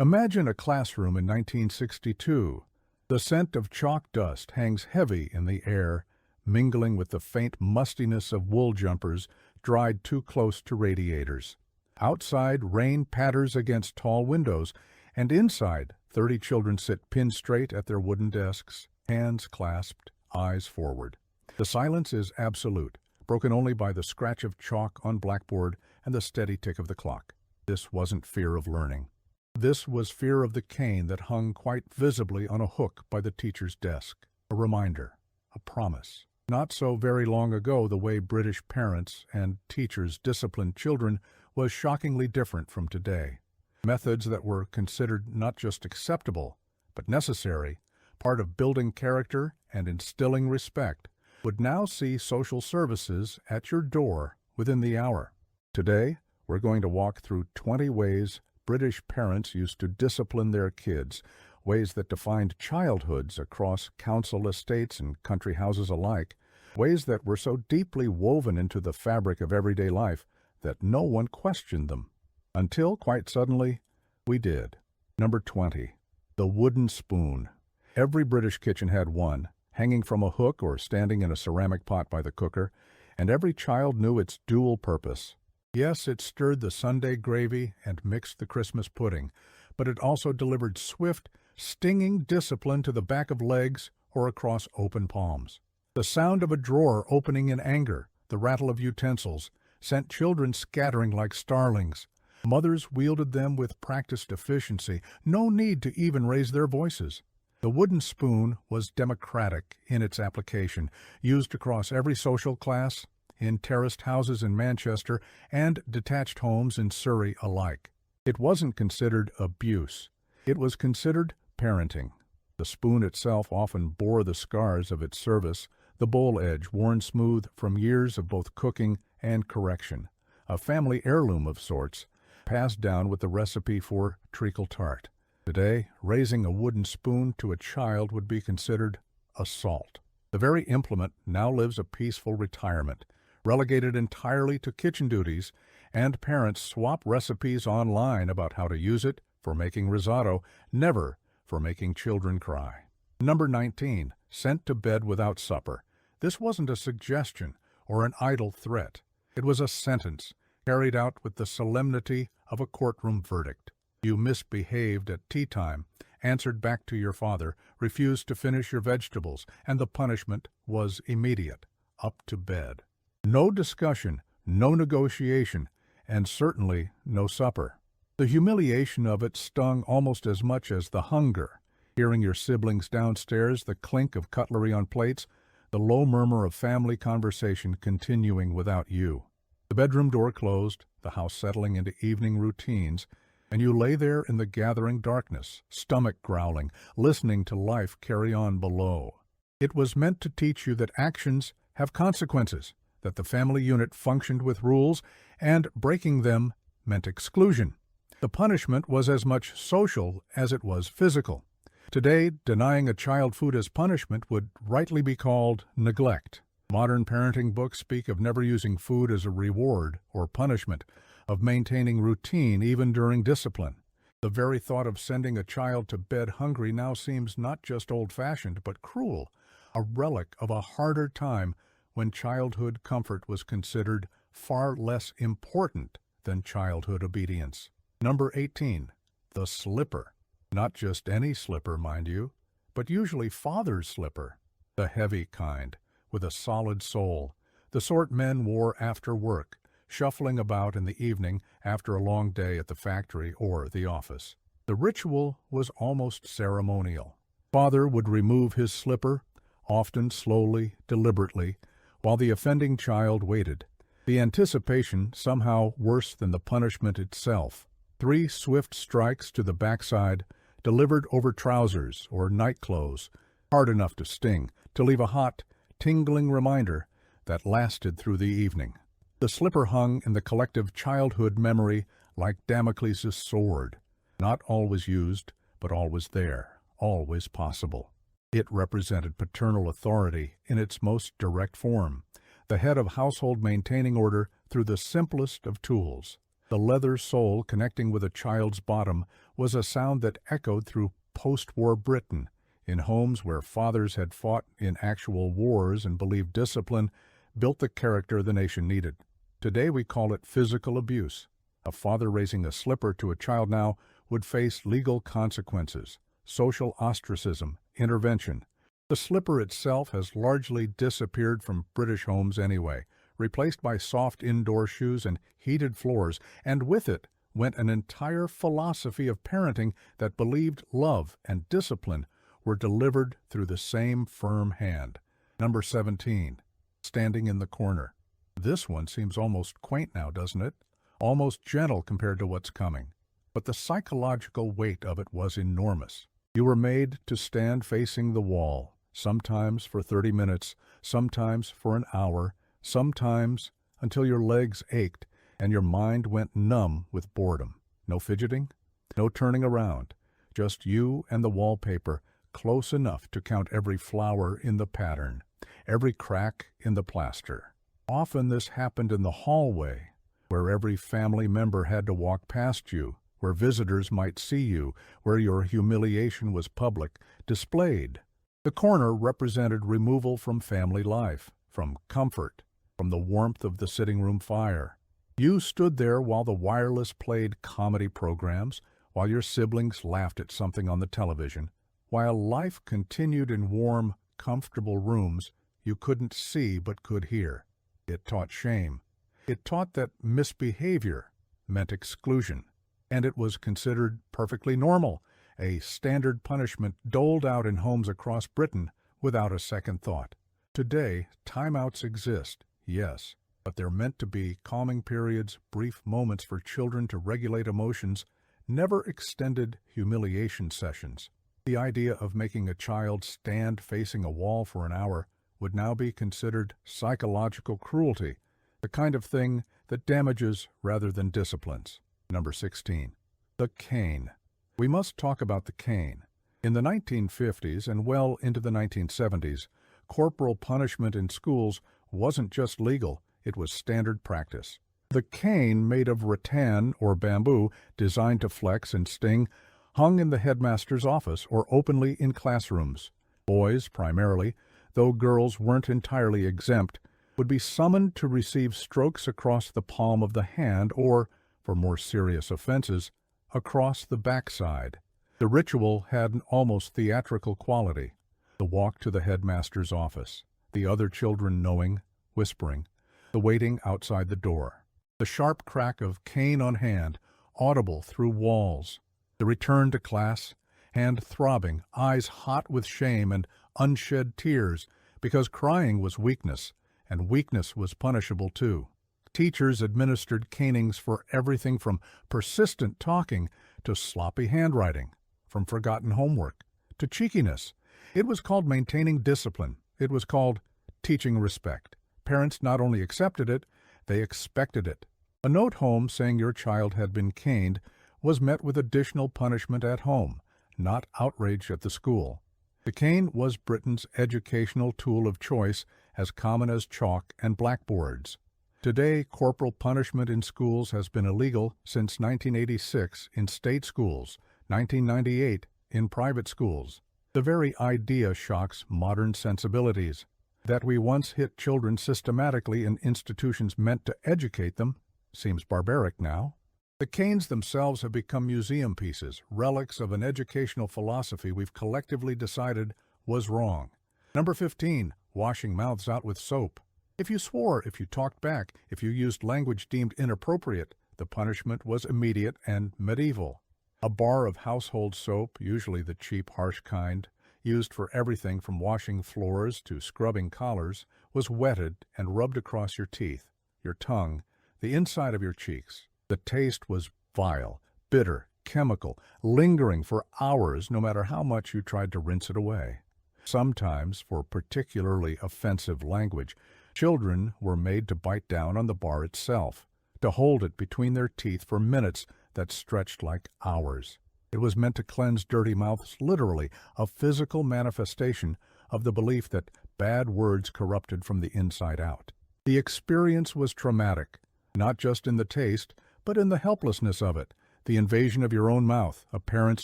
Imagine a classroom in 1962. The scent of chalk dust hangs heavy in the air, mingling with the faint mustiness of wool jumpers dried too close to radiators. Outside, rain patters against tall windows, and inside, 30 children sit pin straight at their wooden desks, hands clasped, eyes forward. The silence is absolute, broken only by the scratch of chalk on blackboard and the steady tick of the clock. This wasn't fear of learning. This was fear of the cane that hung quite visibly on a hook by the teacher's desk. A reminder, a promise. Not so very long ago, the way British parents and teachers disciplined children was shockingly different from today. Methods that were considered not just acceptable, but necessary, part of building character and instilling respect, would now see social services at your door within the hour. Today, we're going to walk through 20 ways British parents used to discipline their kids, ways that defined childhoods across council estates and country houses alike, ways that were so deeply woven into the fabric of everyday life that no one questioned them. Until, quite suddenly, we did. Number 20. The wooden spoon. Every British kitchen had one, hanging from a hook or standing in a ceramic pot by the cooker, and every child knew its dual purpose. Yes, it stirred the Sunday gravy and mixed the Christmas pudding, but it also delivered swift, stinging discipline to the back of legs or across open palms. The sound of a drawer opening in anger, the rattle of utensils, sent children scattering like starlings. Mothers wielded them with practiced efficiency, no need to even raise their voices. The wooden spoon was democratic in its application, used across every social class, in terraced houses in Manchester and detached homes in Surrey alike. It wasn't considered abuse. It was considered parenting. The spoon itself often bore the scars of its service, the bowl edge worn smooth from years of both cooking and correction, a family heirloom of sorts, passed down with the recipe for treacle tart. Today, raising a wooden spoon to a child would be considered assault. The very implement now lives a peaceful retirement, relegated entirely to kitchen duties, and parents swap recipes online about how to use it for making risotto, never for making children cry. Number 19. Sent to bed without supper. This wasn't a suggestion or an idle threat. It was a sentence, carried out with the solemnity of a courtroom verdict. You misbehaved at tea time, answered back to your father, refused to finish your vegetables, and the punishment was immediate, up to bed. No discussion, no negotiation, and certainly no supper. The humiliation of it stung almost as much as the hunger. Hearing your siblings downstairs, the clink of cutlery on plates, the low murmur of family conversation continuing without you. The bedroom door closed, the house settling into evening routines, and you lay there in the gathering darkness, stomach growling, listening to life carry on below. It was meant to teach you that actions have consequences, that the family unit functioned with rules, and breaking them meant exclusion. The punishment was as much social as it was physical. Today, denying a child food as punishment would rightly be called neglect. Modern parenting books speak of never using food as a reward or punishment, of maintaining routine even during discipline. The very thought of sending a child to bed hungry now seems not just old-fashioned, but cruel, a relic of a harder time when childhood comfort was considered far less important than childhood obedience. Number 18. The slipper. Not just any slipper, mind you, but usually father's slipper. The heavy kind, with a solid sole, the sort men wore after work, shuffling about in the evening after a long day at the factory or the office. The ritual was almost ceremonial. Father would remove his slipper, often slowly, deliberately, while the offending child waited. The anticipation somehow worse than the punishment itself. 3 swift strikes to the backside, delivered over trousers or nightclothes, hard enough to sting, to leave a hot, tingling reminder that lasted through the evening. The slipper hung in the collective childhood memory like Damocles' sword, not always used, but always there, always possible. It represented paternal authority in its most direct form, the head of household maintaining order through the simplest of tools. The leather sole connecting with a child's bottom was a sound that echoed through post-war Britain. In homes where fathers had fought in actual wars and believed discipline built the character the nation needed. Today we call it physical abuse. A father raising a slipper to a child now would face legal consequences, social ostracism, intervention. The slipper itself has largely disappeared from British homes anyway, replaced by soft indoor shoes and heated floors, and with it went an entire philosophy of parenting that believed love and discipline were delivered through the same firm hand. Number 17. Standing in the corner. This one seems almost quaint now, doesn't it? Almost gentle compared to what's coming. But the psychological weight of it was enormous. You were made to stand facing the wall, sometimes for 30 minutes, sometimes for an hour, sometimes until your legs ached and your mind went numb with boredom. No fidgeting, no turning around, just you and the wallpaper, close enough to count every flower in the pattern, every crack in the plaster. Often this happened in the hallway, where every family member had to walk past you, where visitors might see you, where your humiliation was public, displayed. The corner represented removal from family life, from comfort, from the warmth of the sitting room fire. You stood there while the wireless played comedy programs, while your siblings laughed at something on the television, while life continued in warm, comfortable rooms you couldn't see but could hear. It taught shame. It taught that misbehavior meant exclusion, and it was considered perfectly normal, a standard punishment doled out in homes across Britain without a second thought. Today, timeouts exist, yes, but they're meant to be calming periods, brief moments for children to regulate emotions, never extended humiliation sessions. The idea of making a child stand facing a wall for an hour would now be considered psychological cruelty, the kind of thing that damages rather than disciplines. Number 16. The cane. We must talk about the cane. In the 1950s and well into the 1970s, corporal punishment in schools wasn't just legal, it was standard practice. The cane, made of rattan or bamboo, designed to flex and sting, hung in the headmaster's office or openly in classrooms. Boys, primarily, though girls weren't entirely exempt, would be summoned to receive strokes across the palm of the hand or, for more serious offenses, across the backside. The ritual had an almost theatrical quality. The walk to the headmaster's office, the other children knowing, whispering, the waiting outside the door, the sharp crack of cane on hand, audible through walls, the return to class, hand throbbing, eyes hot with shame and unshed tears, because crying was weakness, and weakness was punishable too. Teachers administered canings for everything from persistent talking to sloppy handwriting, from forgotten homework to cheekiness. It was called maintaining discipline. It was called teaching respect. Parents not only accepted it, they expected it. A note home saying your child had been caned was met with additional punishment at home, not outrage at the school. The cane was Britain's educational tool of choice, as common as chalk and blackboards. Today, corporal punishment in schools has been illegal since 1986 in state schools, 1998 in private schools. The very idea shocks modern sensibilities. That we once hit children systematically in institutions meant to educate them seems barbaric now. The canes themselves have become museum pieces, relics of an educational philosophy we've collectively decided was wrong. Number 15, washing mouths out with soap. If you swore, if you talked back, if you used language deemed inappropriate, the punishment was immediate and medieval. A bar of household soap, usually the cheap, harsh kind, used for everything from washing floors to scrubbing collars, was wetted and rubbed across your teeth, your tongue, the inside of your cheeks. The taste was vile, bitter, chemical, lingering for hours no matter how much you tried to rinse it away. Sometimes, for particularly offensive language, children were made to bite down on the bar itself, to hold it between their teeth for minutes that stretched like hours. It was meant to cleanse dirty mouths literally, a physical manifestation of the belief that bad words corrupted from the inside out. The experience was traumatic, not just in the taste, but in the helplessness of it, the invasion of your own mouth, a parent's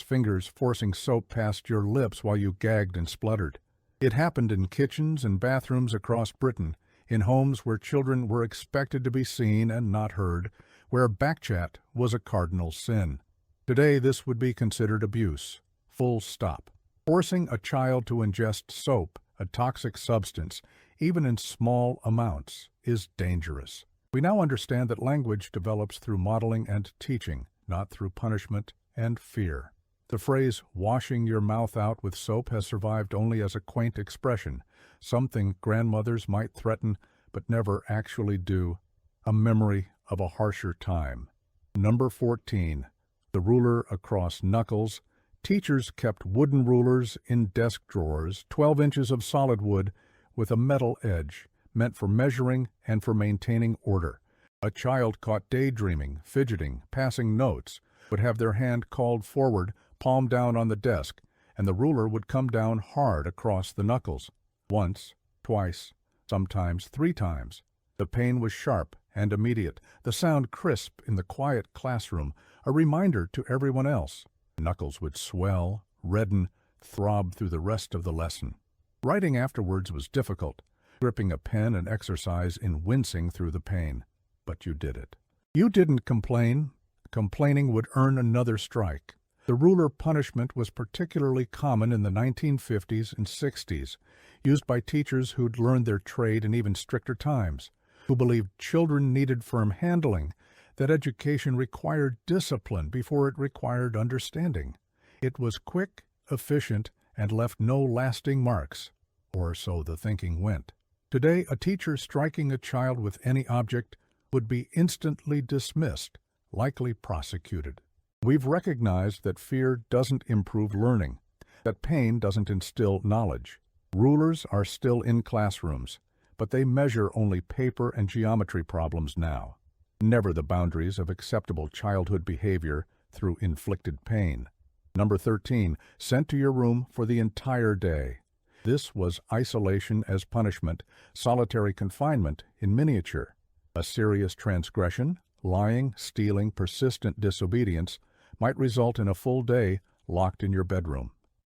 fingers forcing soap past your lips while you gagged and spluttered. It happened in kitchens and bathrooms across Britain, in homes where children were expected to be seen and not heard, where backchat was a cardinal sin. Today this would be considered abuse. Full stop. Forcing a child to ingest soap, a toxic substance, even in small amounts, is dangerous. We now understand that language develops through modeling and teaching, not through punishment and fear. The phrase, washing your mouth out with soap, has survived only as a quaint expression, something grandmothers might threaten but never actually do, a memory of a harsher time. Number 14. The ruler across knuckles. Teachers kept wooden rulers in desk drawers, 12 inches of solid wood with a metal edge, meant for measuring and for maintaining order. A child caught daydreaming, fidgeting, passing notes, would have their hand called forward, palm down on the desk, and the ruler would come down hard across the knuckles. Once, twice, sometimes 3 times. The pain was sharp and immediate, the sound crisp in the quiet classroom, a reminder to everyone else. Knuckles would swell, redden, throb through the rest of the lesson. Writing afterwards was difficult, gripping a pen an exercise in wincing through the pain. But you did it. You didn't complain. Complaining would earn another strike. The ruler punishment was particularly common in the 1950s and 60s, used by teachers who'd learned their trade in even stricter times, who believed children needed firm handling, that education required discipline before it required understanding. It was quick, efficient, and left no lasting marks, or so the thinking went. Today, a teacher striking a child with any object would be instantly dismissed, likely prosecuted. We've recognized that fear doesn't improve learning, that pain doesn't instill knowledge. Rulers are still in classrooms, but they measure only paper and geometry problems now, never the boundaries of acceptable childhood behavior through inflicted pain. Number 13, sent to your room for the entire day. This was isolation as punishment, solitary confinement in miniature. A serious transgression, lying, stealing, persistent disobedience, might result in a full day locked in your bedroom.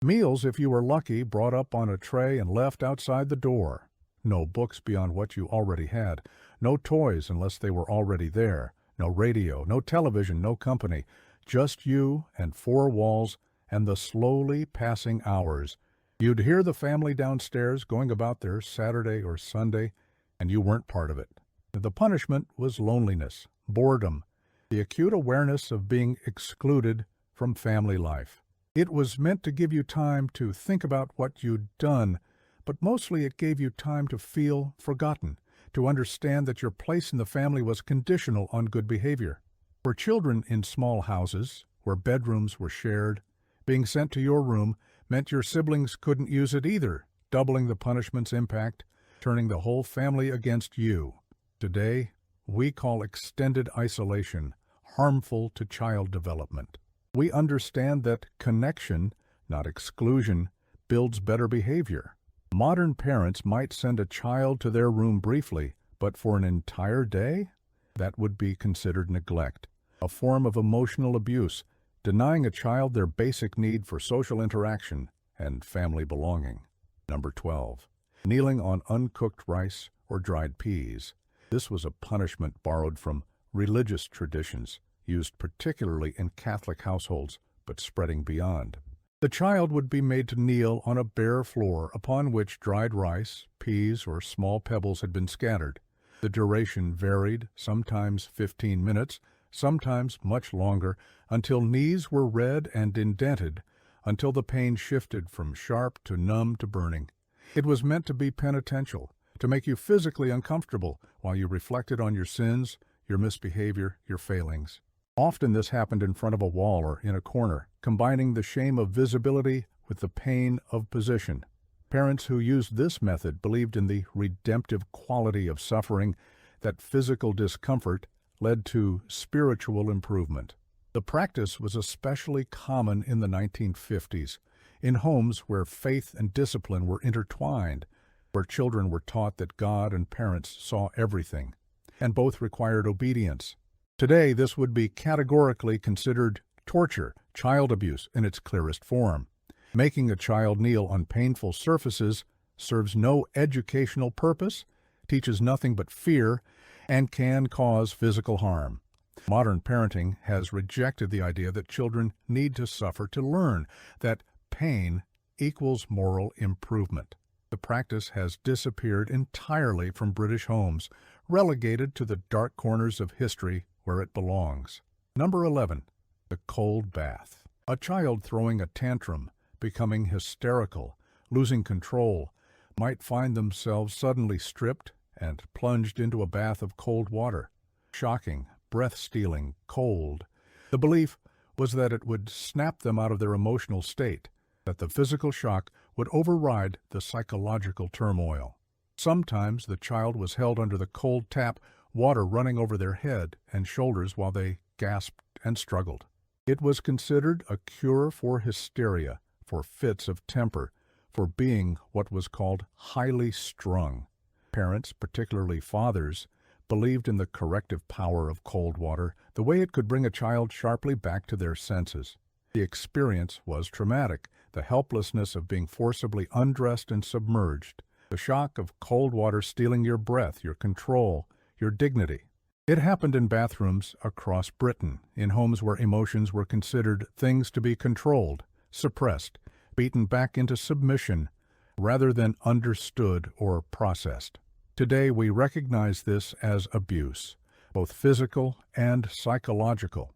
Meals, if you were lucky, brought up on a tray and left outside the door. No books beyond what you already had. No toys unless they were already there. No radio, no television, no company. Just you and 4 walls and the slowly passing hours. You'd hear the family downstairs going about their Saturday or Sunday, and you weren't part of it. The punishment was loneliness, boredom, the acute awareness of being excluded from family life. It was meant to give you time to think about what you'd done, but mostly it gave you time to feel forgotten, to understand that your place in the family was conditional on good behavior. For children in small houses, where bedrooms were shared, being sent to your room meant your siblings couldn't use it either, doubling the punishment's impact, turning the whole family against you. Today, we call extended isolation harmful to child development. We understand that connection, not exclusion, builds better behavior. Modern parents might send a child to their room briefly, but for an entire day? That would be considered neglect, a form of emotional abuse, denying a child their basic need for social interaction and family belonging. Number 12. Kneeling on uncooked rice or dried peas. This was a punishment borrowed from religious traditions, used particularly in Catholic households, but spreading beyond. The child would be made to kneel on a bare floor upon which dried rice, peas, or small pebbles had been scattered. The duration varied, sometimes 15 minutes, sometimes much longer, until knees were red and indented, until the pain shifted from sharp to numb to burning. It was meant to be penitential, to make you physically uncomfortable while you reflected on your sins, your misbehavior, your failings. Often this happened in front of a wall or in a corner, combining the shame of visibility with the pain of position. Parents who used this method believed in the redemptive quality of suffering, that physical discomfort led to spiritual improvement. The practice was especially common in the 1950s, in homes where faith and discipline were intertwined, where children were taught that God and parents saw everything, and both required obedience. Today, this would be categorically considered torture, child abuse in its clearest form. Making a child kneel on painful surfaces serves no educational purpose, teaches nothing but fear, and can cause physical harm. Modern parenting has rejected the idea that children need to suffer to learn, that pain equals moral improvement. The practice has disappeared entirely from British homes, relegated to the dark corners of history where it belongs. Number 11. The cold bath. A child throwing a tantrum, becoming hysterical, losing control, might find themselves suddenly stripped and plunged into a bath of cold water. Shocking, breath-stealing, cold. The belief was that it would snap them out of their emotional state, that the physical shock would override the psychological turmoil. Sometimes the child was held under the cold tap, water running over their head and shoulders while they gasped and struggled. It was considered a cure for hysteria, for fits of temper, for being what was called highly strung. Parents, particularly fathers, believed in the corrective power of cold water, the way it could bring a child sharply back to their senses. The experience was traumatic, the helplessness of being forcibly undressed and submerged, the shock of cold water stealing your breath, your control, your dignity. It happened in bathrooms across Britain, in homes where emotions were considered things to be controlled, suppressed, beaten back into submission, rather than understood or processed. Today we recognize this as abuse, both physical and psychological.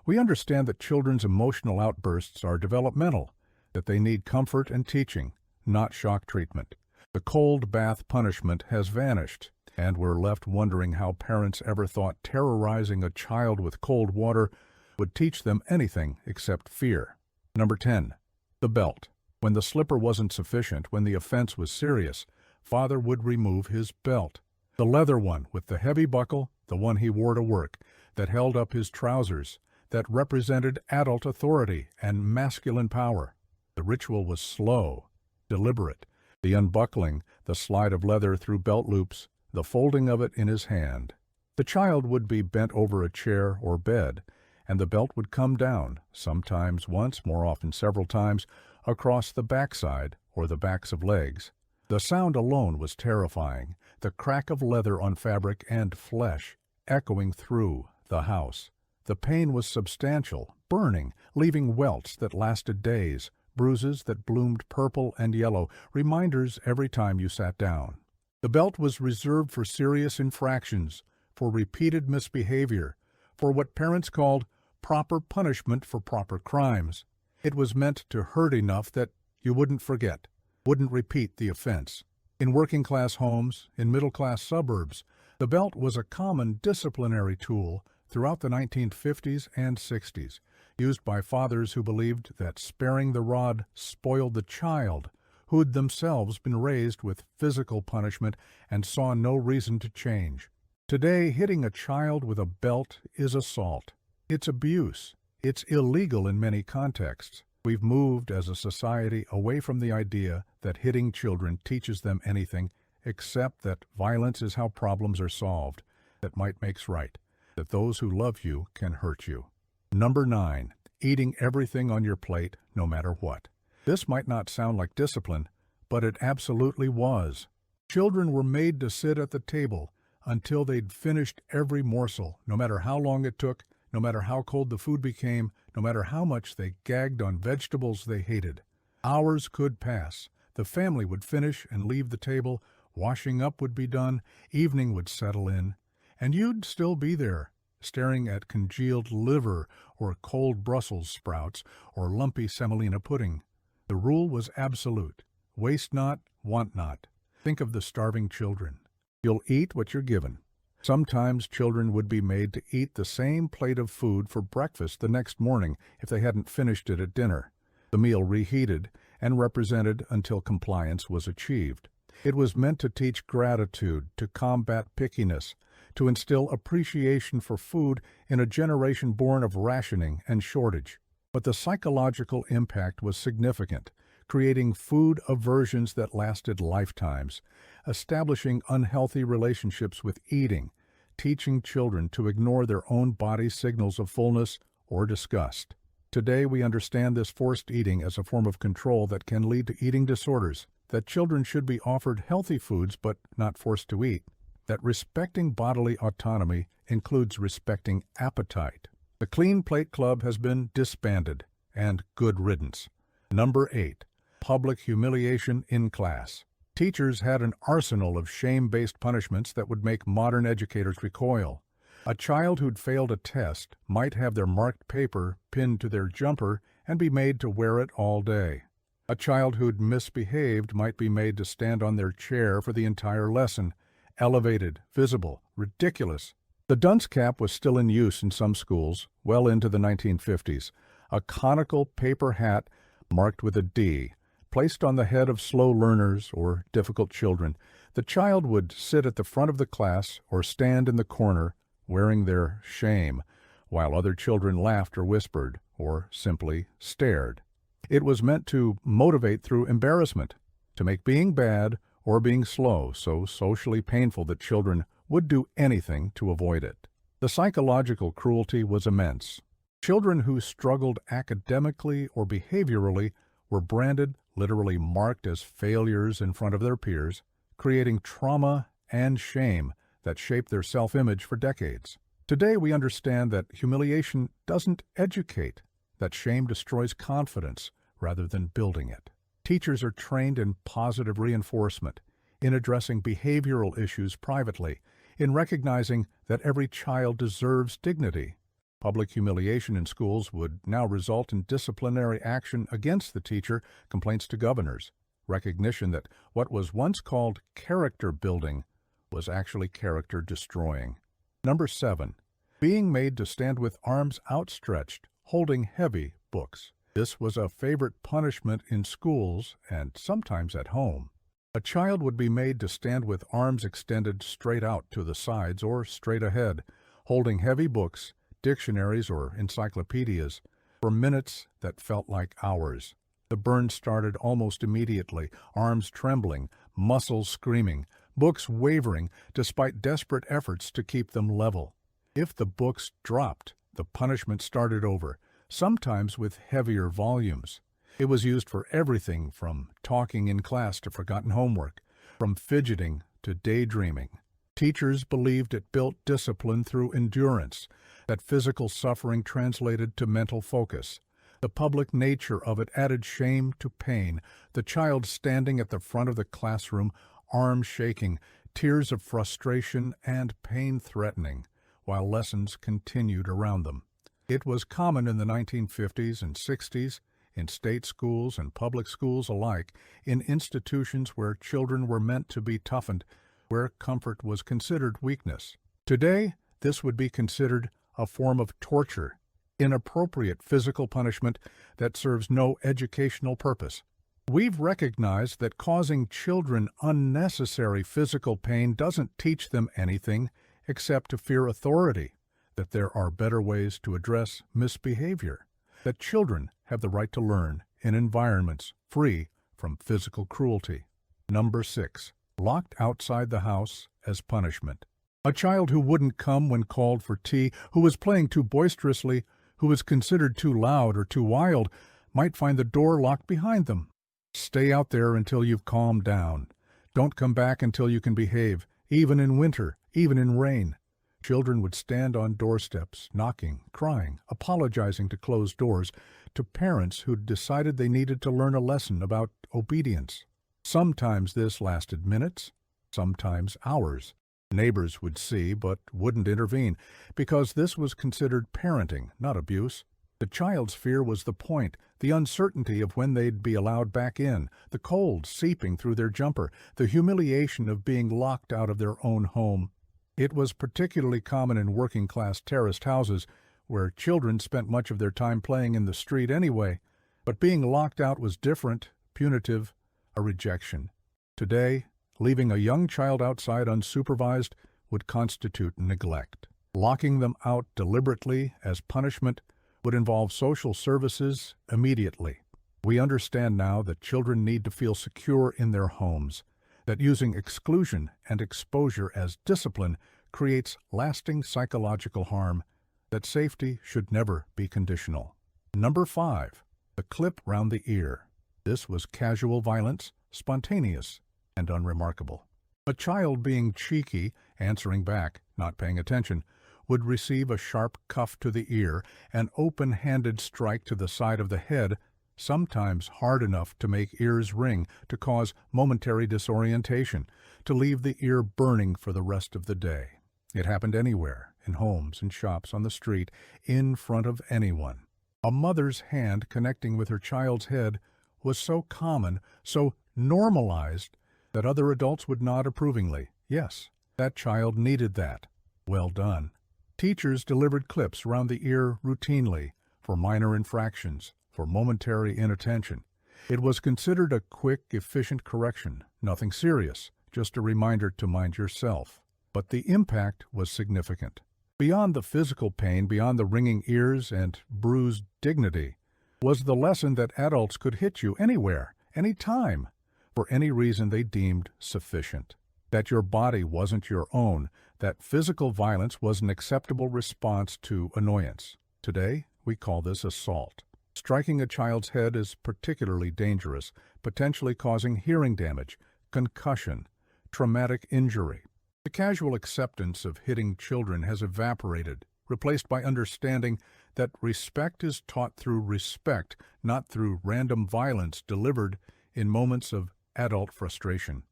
We understand that children's emotional outbursts are developmental, that they need comfort and teaching, not shock treatment. The cold bath punishment has vanished, and we're left wondering how parents ever thought terrorizing a child with cold water would teach them anything except fear. Number 10. The belt. When the slipper wasn't sufficient, when the offense was serious, father would remove his belt. The leather one with the heavy buckle, the one he wore to work, that held up his trousers, that represented adult authority and masculine power. The ritual was slow, deliberate. The unbuckling, the slide of leather through belt loops, the folding of it in his hand. The child would be bent over a chair or bed, and the belt would come down, sometimes once, more often several times, across the backside or the backs of legs. The sound alone was terrifying, the crack of leather on fabric and flesh echoing through the house. The pain was substantial, burning, leaving welts that lasted days, bruises that bloomed purple and yellow, reminders every time you sat down. The belt was reserved for serious infractions, for repeated misbehavior, for what parents called proper punishment for proper crimes. It was meant to hurt enough that you wouldn't forget, wouldn't repeat the offense. In working-class homes, in middle-class suburbs, the belt was a common disciplinary tool throughout the 1950s and 60s, used by fathers who believed that sparing the rod spoiled the child, who'd themselves been raised with physical punishment and saw no reason to change. Today, hitting a child with a belt is assault. It's abuse. It's illegal in many contexts. We've moved as a society away from the idea that hitting children teaches them anything except that violence is how problems are solved, that might makes right, that those who love you can hurt you. Number 9. Eating everything on your plate, no matter what. This might not sound like discipline, but it absolutely was. Children were made to sit at the table until they'd finished every morsel, no matter how long it took, no matter how cold the food became, no matter how much they gagged on vegetables they hated. Hours could pass. The family would finish and leave the table, washing up would be done, evening would settle in, and you'd still be there, staring at congealed liver or cold Brussels sprouts or lumpy semolina pudding. The rule was absolute. Waste not, want not. Think of the starving children. You'll eat what you're given. Sometimes children would be made to eat the same plate of food for breakfast the next morning if they hadn't finished it at dinner. The meal reheated and represented until compliance was achieved. It was meant to teach gratitude, to combat pickiness, to instill appreciation for food in a generation born of rationing and shortage. But the psychological impact was significant, creating food aversions that lasted lifetimes, establishing unhealthy relationships with eating, teaching children to ignore their own body signals of fullness or disgust. Today, we understand this forced eating as a form of control that can lead to eating disorders, that children should be offered healthy foods but not forced to eat, that respecting bodily autonomy includes respecting appetite. The Clean Plate Club has been disbanded, and good riddance. Number 8. Public humiliation in class. Teachers had an arsenal of shame-based punishments that would make modern educators recoil. A child who'd failed a test might have their marked paper pinned to their jumper and be made to wear it all day. A child who'd misbehaved might be made to stand on their chair for the entire lesson. Elevated, visible, ridiculous. The dunce cap was still in use in some schools well into the 1950s. A conical paper hat marked with a D, placed on the head of slow learners or difficult children. The child would sit at the front of the class or stand in the corner wearing their shame, while other children laughed or whispered, or simply stared. It was meant to motivate through embarrassment, to make being bad or being slow so socially painful that children would do anything to avoid it. The psychological cruelty was immense. Children who struggled academically or behaviorally were branded, literally marked as failures in front of their peers, creating trauma and shame that shaped their self-image for decades. Today we understand that humiliation doesn't educate, that shame destroys confidence rather than building it. Teachers are trained in positive reinforcement, in addressing behavioral issues privately, in recognizing that every child deserves dignity. Public humiliation in schools would now result in disciplinary action against the teacher, complaints to governors, recognition that what was once called character building was actually character destroying. Number 7. Being made to stand with arms outstretched, holding heavy books. This was a favorite punishment in schools and sometimes at home. A child would be made to stand with arms extended straight out to the sides or straight ahead, holding heavy books, dictionaries or encyclopedias, for minutes that felt like hours. The burn started almost immediately, arms trembling, muscles screaming, books wavering despite desperate efforts to keep them level. If the books dropped, the punishment started over, sometimes with heavier volumes. It was used for everything from talking in class to forgotten homework, from fidgeting to daydreaming. Teachers believed it built discipline through endurance, that physical suffering translated to mental focus. The public nature of it added shame to pain, the child standing at the front of the classroom, arms shaking, tears of frustration and pain threatening, while lessons continued around them. It was common in the 1950s and 60s, in state schools and public schools alike, in institutions where children were meant to be toughened, where comfort was considered weakness. Today, this would be considered a form of torture, inappropriate physical punishment that serves no educational purpose. We've recognized that causing children unnecessary physical pain doesn't teach them anything except to fear authority, that there are better ways to address misbehavior, that children have the right to learn in environments free from physical cruelty. Number 6. Locked outside the house as punishment. A child who wouldn't come when called for tea, who was playing too boisterously, who was considered too loud or too wild, might find the door locked behind them. Stay out there until you've calmed down. Don't come back until you can behave, even in winter, even in rain. Children would stand on doorsteps, knocking, crying, apologizing to closed doors, to parents who'd decided they needed to learn a lesson about obedience. Sometimes this lasted minutes, sometimes hours. Neighbors would see but wouldn't intervene, because this was considered parenting, not abuse. The child's fear was the point, the uncertainty of when they'd be allowed back in, the cold seeping through their jumper, the humiliation of being locked out of their own home. It was particularly common in working-class terraced houses, where children spent much of their time playing in the street anyway, but being locked out was different, punitive, a rejection. Today, leaving a young child outside unsupervised would constitute neglect. Locking them out deliberately as punishment would involve social services immediately. We understand now that children need to feel secure in their homes, that using exclusion and exposure as discipline creates lasting psychological harm, that safety should never be conditional. Number 5. The clip round the ear. This was casual violence, spontaneous and unremarkable. A child being cheeky, answering back, not paying attention, would receive a sharp cuff to the ear, an open-handed strike to the side of the head, sometimes hard enough to make ears ring, to cause momentary disorientation, to leave the ear burning for the rest of the day. It happened anywhere, in homes, in shops, on the street, in front of anyone. A mother's hand connecting with her child's head was so common, so normalized, that other adults would nod approvingly. Yes, that child needed that. Well done. Teachers delivered clips around the ear routinely, for minor infractions, for momentary inattention. It was considered a quick, efficient correction, nothing serious, just a reminder to mind yourself. But the impact was significant. Beyond the physical pain, beyond the ringing ears and bruised dignity, was the lesson that adults could hit you anywhere, any time, for any reason they deemed sufficient. That your body wasn't your own, that physical violence was an acceptable response to annoyance. Today, we call this assault. Striking a child's head is particularly dangerous, potentially causing hearing damage, concussion, traumatic injury. The casual acceptance of hitting children has evaporated, replaced by understanding that respect is taught through respect, not through random violence delivered in moments of adult frustration.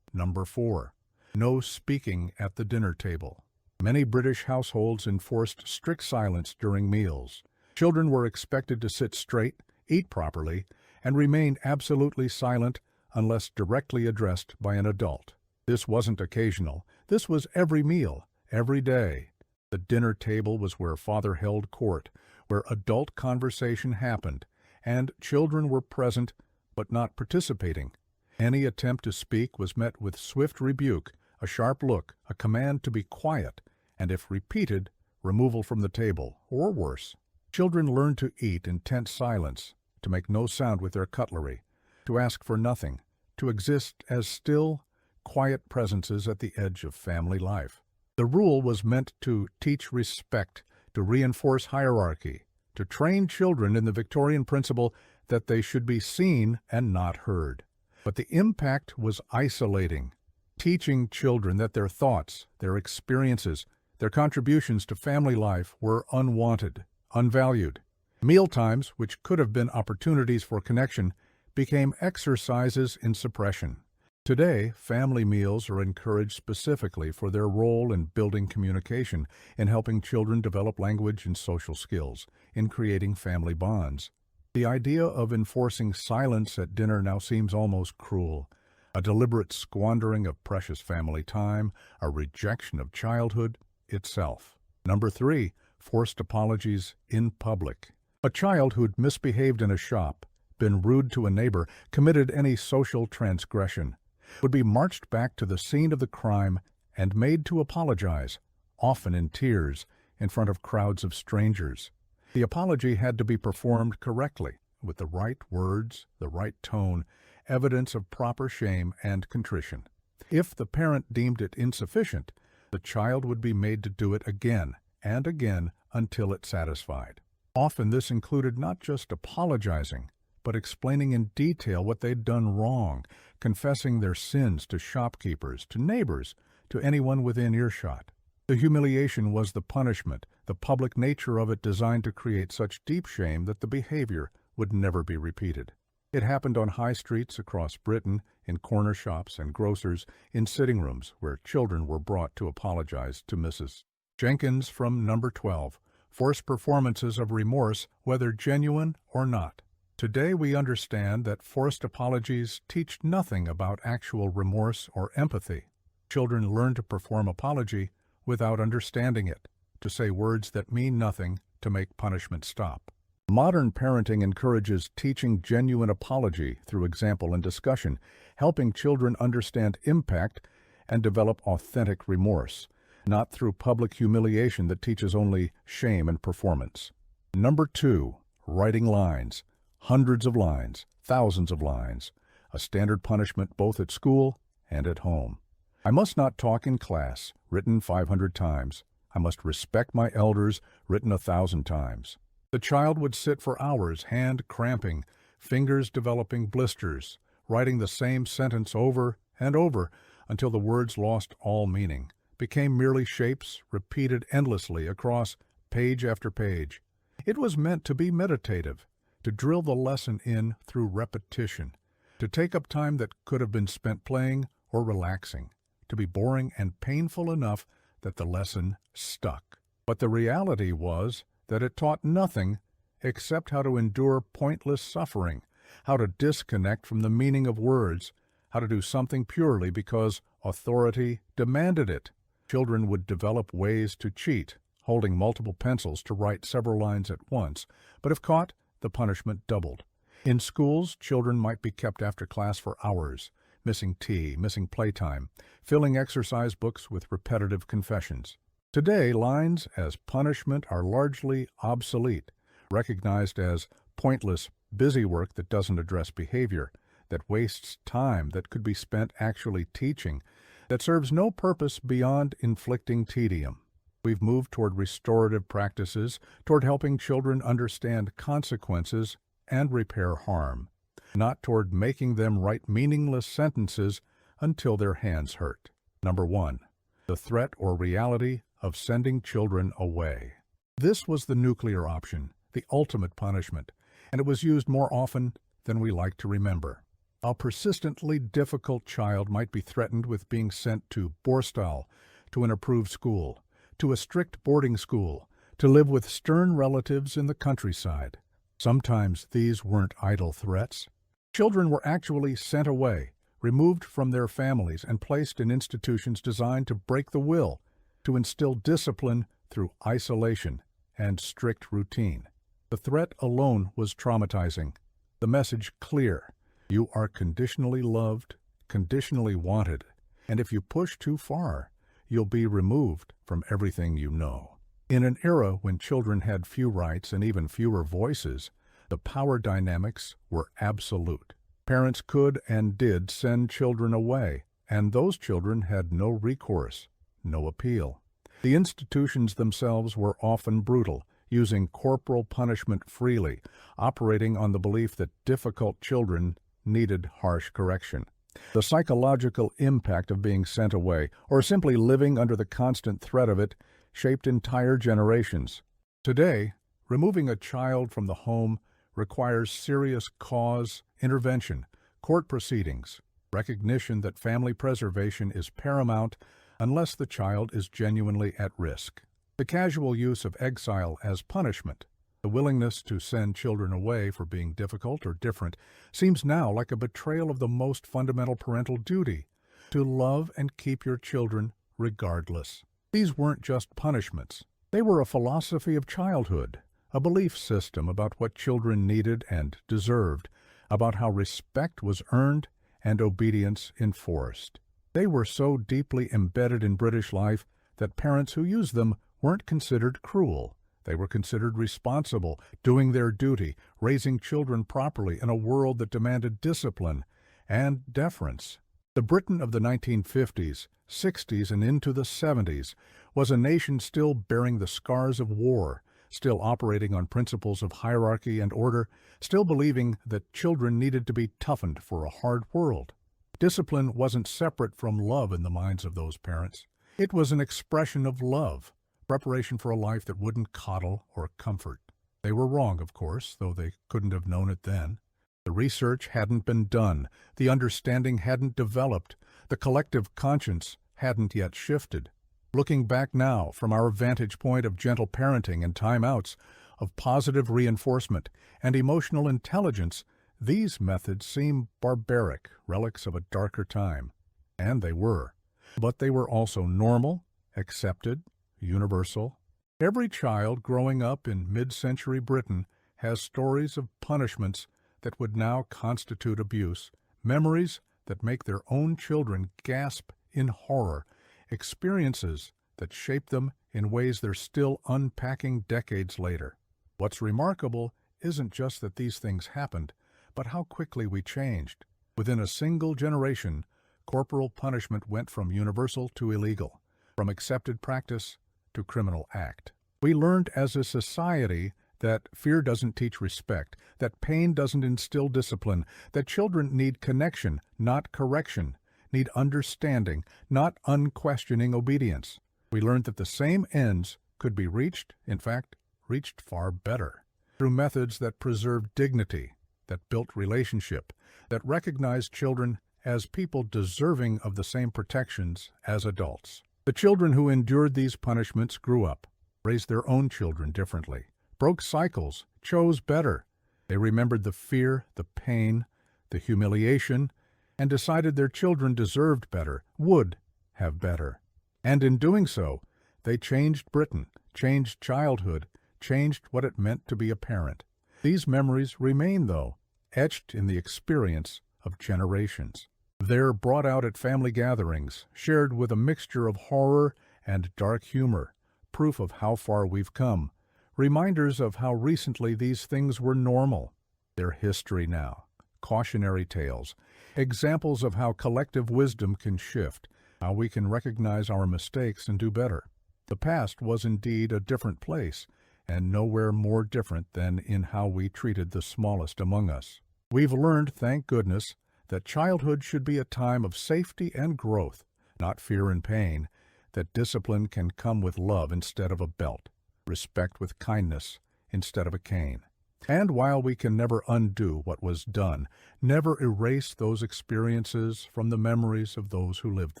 Number 4. No speaking at the dinner table. Many British households enforced strict silence during meals. Children were expected to sit straight, eat properly, and remain absolutely silent unless directly addressed by an adult. This wasn't occasional. This was every meal, every day. The dinner table was where father held court, where adult conversation happened, and children were present but not participating. Any attempt to speak was met with swift rebuke, a sharp look, a command to be quiet, and if repeated, removal from the table, or worse. Children learned to eat in tense silence, to make no sound with their cutlery, to ask for nothing, to exist as still, quiet presences at the edge of family life. The rule was meant to teach respect, to reinforce hierarchy, to train children in the Victorian principle that they should be seen and not heard. But the impact was isolating, teaching children that their thoughts, their experiences, their contributions to family life were unwanted, unvalued. Mealtimes, which could have been opportunities for connection, became exercises in suppression. Today, family meals are encouraged specifically for their role in building communication, in helping children develop language and social skills, in creating family bonds. The idea of enforcing silence at dinner now seems almost cruel, a deliberate squandering of precious family time, a rejection of childhood itself. Number 3, forced apologies in public. A child who'd misbehaved in a shop, been rude to a neighbor, committed any social transgression, would be marched back to the scene of the crime and made to apologize, often in tears, in front of crowds of strangers. The apology had to be performed correctly, with the right words, the right tone, evidence of proper shame and contrition. If the parent deemed it insufficient, the child would be made to do it again and again until it satisfied. Often this included not just apologizing, but explaining in detail what they'd done wrong, confessing their sins to shopkeepers, to neighbors, to anyone within earshot. The humiliation was the punishment, the public nature of it designed to create such deep shame that the behavior would never be repeated. It happened on high streets across Britain, in corner shops and grocers, in sitting rooms where children were brought to apologize to Mrs. Jenkins from Number 12, forced performances of remorse, whether genuine or not. Today we understand that forced apologies teach nothing about actual remorse or empathy. Children learn to perform apology without understanding it, to say words that mean nothing, to make punishment stop. Modern parenting encourages teaching genuine apology through example and discussion, helping children understand impact and develop authentic remorse, not through public humiliation that teaches only shame and performance. Number 2, writing lines. Hundreds of lines, thousands of lines, a standard punishment both at school and at home. I must not talk in class, written 500 times. I must respect my elders, written 1,000 times. The child would sit for hours, hand cramping, fingers developing blisters, writing the same sentence over and over until the words lost all meaning, became merely shapes repeated endlessly across page after page. It was meant to be meditative, to drill the lesson in through repetition, to take up time that could have been spent playing or relaxing, to be boring and painful enough that the lesson stuck. But the reality was that it taught nothing except how to endure pointless suffering, how to disconnect from the meaning of words, how to do something purely because authority demanded it. Children would develop ways to cheat, holding multiple pencils to write several lines at once, but if caught, the punishment doubled. In schools, children might be kept after class for hours, missing tea, missing playtime, filling exercise books with repetitive confessions. Today, lines as punishment are largely obsolete, recognized as pointless, busy work that doesn't address behavior, that wastes time that could be spent actually teaching, that serves no purpose beyond inflicting tedium. We've moved toward restorative practices, toward helping children understand consequences and repair harm, not toward making them write meaningless sentences until their hands hurt. Number 1. The threat or reality of sending children away. This was the nuclear option, the ultimate punishment, and it was used more often than we like to remember. A persistently difficult child might be threatened with being sent to Borstal, to an approved school, to a strict boarding school, to live with stern relatives in the countryside. Sometimes these weren't idle threats. Children were actually sent away, removed from their families and placed in institutions designed to break the will, to instill discipline through isolation and strict routine. The threat alone was traumatizing. The message clear: you are conditionally loved, conditionally wanted, and if you push too far, you'll be removed from everything you know. In an era when children had few rights and even fewer voices, the power dynamics were absolute. Parents could and did send children away, and those children had no recourse, no appeal. The institutions themselves were often brutal, using corporal punishment freely, operating on the belief that difficult children needed harsh correction. The psychological impact of being sent away, or simply living under the constant threat of it, shaped entire generations. Today, removing a child from the home requires serious cause, intervention, court proceedings, recognition that family preservation is paramount unless the child is genuinely at risk. The casual use of exile as punishment, the willingness to send children away for being difficult or different, seems now like a betrayal of the most fundamental parental duty, to love and keep your children regardless. These weren't just punishments. They were a philosophy of childhood, a belief system about what children needed and deserved, about how respect was earned and obedience enforced. They were so deeply embedded in British life that parents who used them weren't considered cruel. They were considered responsible, doing their duty, raising children properly in a world that demanded discipline and deference. The Britain of the 1950s, 60s, and into the 70s was a nation still bearing the scars of war, still operating on principles of hierarchy and order, still believing that children needed to be toughened for a hard world. Discipline wasn't separate from love in the minds of those parents. It was an expression of love, preparation for a life that wouldn't coddle or comfort. They were wrong, of course, though they couldn't have known it then. The research hadn't been done, the understanding hadn't developed, the collective conscience hadn't yet shifted. Looking back now, from our vantage point of gentle parenting and timeouts, of positive reinforcement and emotional intelligence, these methods seem barbaric, relics of a darker time. And they were. But they were also normal, accepted, universal. Every child growing up in mid-century Britain has stories of punishments that would now constitute abuse, memories that make their own children gasp in horror, experiences that shape them in ways they're still unpacking decades later. What's remarkable isn't just that these things happened, but how quickly we changed. Within a single generation, corporal punishment went from universal to illegal, from accepted practice to criminal act. We learned as a society that fear doesn't teach respect, that pain doesn't instill discipline, that children need connection, not correction, need understanding, not unquestioning obedience. We learned that the same ends could be reached, in fact, reached far better, through methods that preserved dignity, that built relationship, that recognized children as people deserving of the same protections as adults. The children who endured these punishments grew up, raised their own children differently, broke cycles, chose better. They remembered the fear, the pain, the humiliation, and decided their children deserved better, would have better. And in doing so, they changed Britain, changed childhood, changed what it meant to be a parent. These memories remain, though, etched in the experience of generations. They're brought out at family gatherings, shared with a mixture of horror and dark humor, proof of how far we've come, reminders of how recently these things were normal. They're history now, cautionary tales, examples of how collective wisdom can shift, how we can recognize our mistakes and do better. The past was indeed a different place, and nowhere more different than in how we treated the smallest among us. We've learned, thank goodness, that childhood should be a time of safety and growth, not fear and pain, that discipline can come with love instead of a belt, respect with kindness instead of a cane. And while we can never undo what was done, never erase those experiences from the memories of those who lived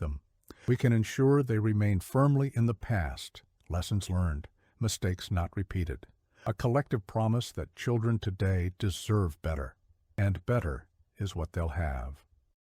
them, we can ensure they remain firmly in the past, lessons learned, mistakes not repeated, a collective promise that children today deserve better, and better is what they'll have.